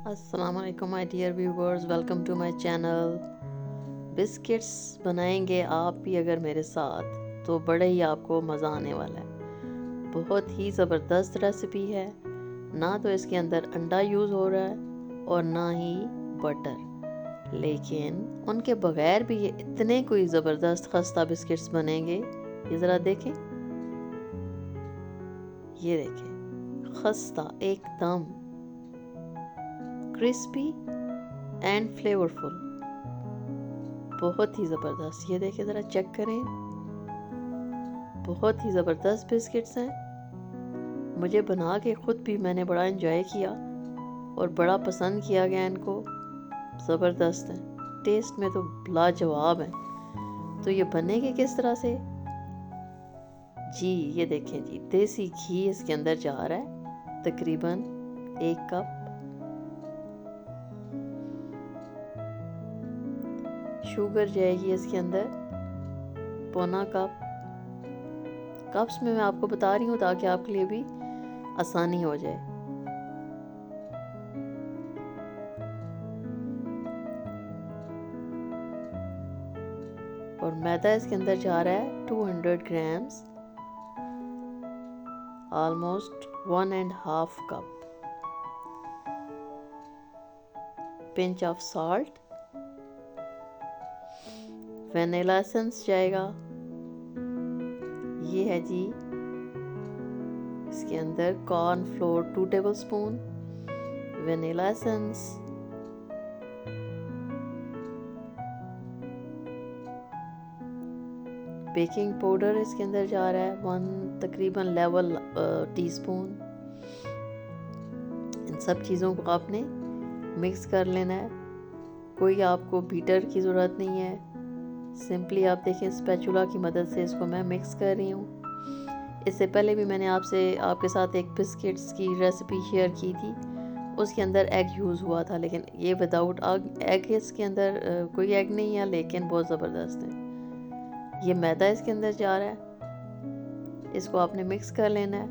अस्सलाम वालेकुम my dear viewers, welcome to my channel. Biscuits बनाएंगे आप भी अगर मेरे साथ तो बड़े ही आपको मज़ा आने वाला है। बहुत ही ज़बरदस्त रेसिपी है। ना तो इसके अंदर अंडा यूज़ हो रहा है और ना ही बटर, लेकिन उनके बगैर भी ये इतने कोई ज़बरदस्त खस्ता बिस्किट्स बनेंगे। ये ज़रा देखें, ये देखें, खस्ता एकदम क्रिस्पी एंड फ्लेवरफुल, बहुत ही ज़बरदस्त। ये देखिए, ज़रा चेक करें, बहुत ही ज़बरदस्त बिस्किट्स हैं। मुझे बना के ख़ुद भी मैंने बड़ा एंजॉय किया और बड़ा पसंद किया गया इनको। ज़बरदस्त हैं, टेस्ट में तो लाजवाब हैं। तो ये बनेंगे किस तरह से जी? ये देखें जी, देसी घी इसके अंदर जा रहा है, तकरीबन 1 कप। शुगर जाएगी इसके अंदर पौना कप। कप्स में मैं आपको बता रही हूँ ताकि आपके लिए भी आसानी हो जाए। और मैदा इसके अंदर जा रहा है 200 grams, almost 1.5 cup. Pinch of salt, vanilla essence जाएगा, ये है जी। इसके अंदर corn flour 2 tablespoon, vanilla essence, baking powder इसके अंदर जा रहा है 1 तकरीबन लेवल टीस्पून। इन सब चीज़ों को आपने मिक्स कर लेना है। कोई आपको बीटर की ज़रूरत नहीं है, सिंपली आप देखें स्पैचुला की मदद से इसको मैं मिक्स कर रही हूँ। इससे पहले भी मैंने आपके साथ एक बिस्किट्स की रेसिपी शेयर की थी, उसके अंदर एग यूज़ हुआ था, लेकिन ये विदाउट एग। इसके अंदर कोई एग नहीं है, लेकिन बहुत ज़बरदस्त है। ये मैदा इसके अंदर जा रहा है, इसको आपने मिक्स कर लेना है।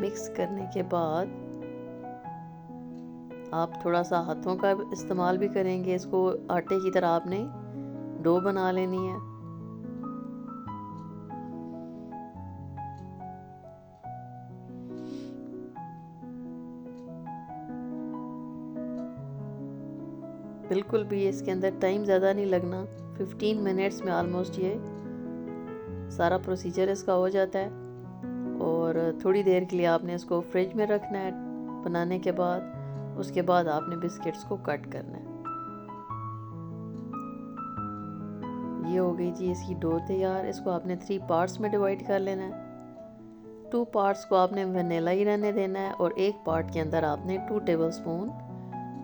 मिक्स करने के बाद आप थोड़ा सा हाथों का इस्तेमाल भी करेंगे। इसको आटे की तरह आपने डो बना लेनी है। बिल्कुल भी इसके अंदर टाइम ज़्यादा नहीं लगना, 15 मिनट्स में ऑलमोस्ट ये सारा प्रोसीजर इसका हो जाता है। और थोड़ी देर के लिए आपने इसको फ्रिज में रखना है बनाने के बाद। उसके बाद आपने बिस्किट्स को कट करना है। ये हो गई जी इसकी डो तैयार। इसको आपने 3 पार्ट्स में डिवाइड कर लेना है। 2 पार्ट्स को आपने वनीला ही रहने देना है और 1 पार्ट के अंदर आपने 2 टेबलस्पून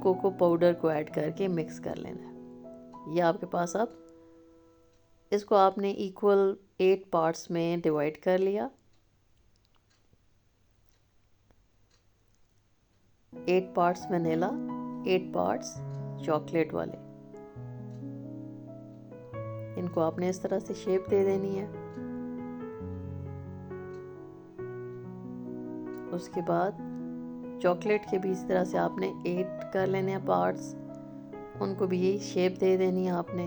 कोको पाउडर को ऐड करके मिक्स कर लेना है। ये आपके पास अब इसको आपने इक्वल 8 पार्ट्स में डिवाइड कर लिया। 8 पार्ट्स वनीला, 8 पार्ट्स चॉकलेट वाले। इनको आपने इस तरह से शेप दे देनी है। उसके बाद चॉकलेट के भी इस तरह से आपने 8 कर लेने हैं पार्ट्स, उनको भी यही शेप दे देनी है आपने।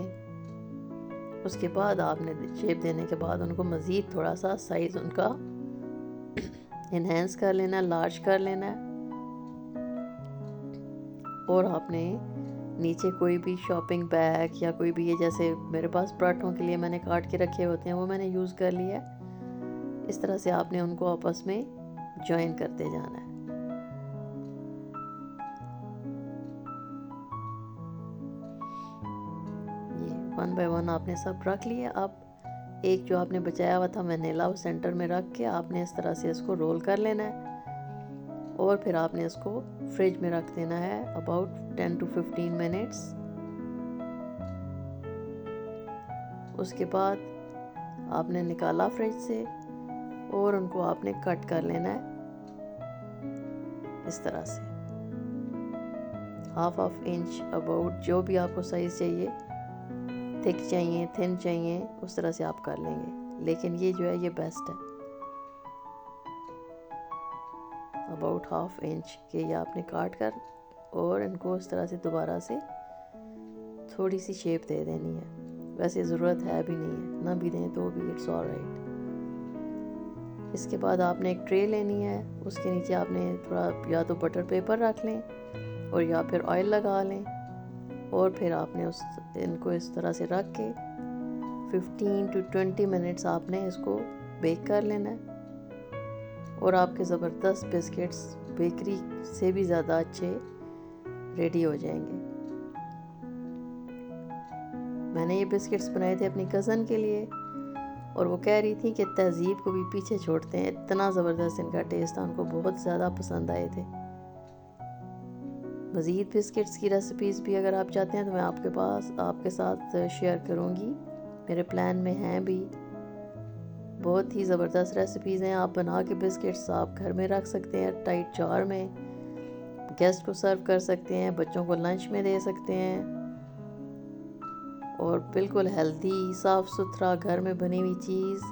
उसके बाद आपने शेप देने के बाद उनको मज़ीद थोड़ा सा साइज़ उनका इन्हेंस कर लेना है, लार्ज कर लेना है। और आपने नीचे कोई भी शॉपिंग बैग या कोई भी, ये जैसे मेरे पास पराठों के लिए मैंने काट के रखे होते हैं, वो मैंने यूज़ कर लिया है। इस तरह से आपने उनको आपस में जॉइन करते जाना है। ये 1 बाय 1 आपने सब रख लिया। अब एक जो आपने बचाया हुआ था वनीला, वो सेंटर में रख के आपने इस तरह से इसको रोल कर लेना है। और फिर आपने इसको फ्रिज में रख देना है अबाउट 10 to 15 मिनट्स। उसके बाद आपने निकाला फ्रिज से और उनको आपने कट कर लेना है इस तरह से, हाफ इंच अबाउट, जो भी आपको साइज़ चाहिए, थिक चाहिए, थिन चाहिए, उस तरह से आप कर लेंगे। लेकिन ये जो है ये बेस्ट है। अबाउट हाफ इंच के ये आपने काट कर और इनको इस तरह से दोबारा से थोड़ी सी शेप दे देनी है। वैसे ज़रूरत है भी नहीं है, ना भी दें तो भी इट्स ऑलराइट। इसके बाद आपने एक ट्रे लेनी है, उसके नीचे आपने थोड़ा या तो बटर पेपर रख लें और या फिर ऑयल लगा लें और फिर आपने इनको इस तरह से रख के 15 to 20 मिनट्स आपने इसको बेक कर लेना है और आपके ज़बरदस्त बिस्किट्स बेकरी से भी ज़्यादा अच्छे रेडी हो जाएंगे। मैंने ये बिस्किट्स बनाए थे अपनी कज़न के लिए और वो कह रही थी कि तहज़ीब को भी पीछे छोड़ते हैं, इतना ज़बरदस्त इनका टेस्ट था, उनको बहुत ज़्यादा पसंद आए थे। मज़ीद बिस्किट्स की रेसिपीज़ भी अगर आप चाहते हैं तो मैं आपके साथ शेयर करूँगी, मेरे प्लान में हैं भी। बहुत ही ज़बरदस्त रेसिपीज़ हैं। आप बना के बिस्किट्स आप घर में रख सकते हैं, टाइट जार में गेस्ट को सर्व कर सकते हैं, बच्चों को लंच में दे सकते हैं और बिल्कुल हेल्दी, साफ़ सुथरा, घर में बनी हुई चीज़।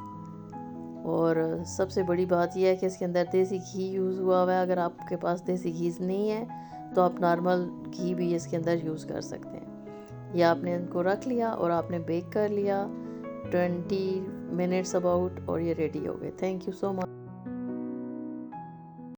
और सबसे बड़ी बात यह है कि इसके अंदर देसी घी यूज़ हुआ हुआ है। अगर आपके पास देसी घी नहीं है तो आप नॉर्मल घी भी इसके अंदर यूज़ कर सकते हैं। ये आपने इनको रख लिया और आपने बेक कर लिया 20 मिनट्स अबाउट और ये रेडी हो गए। Thank you so much.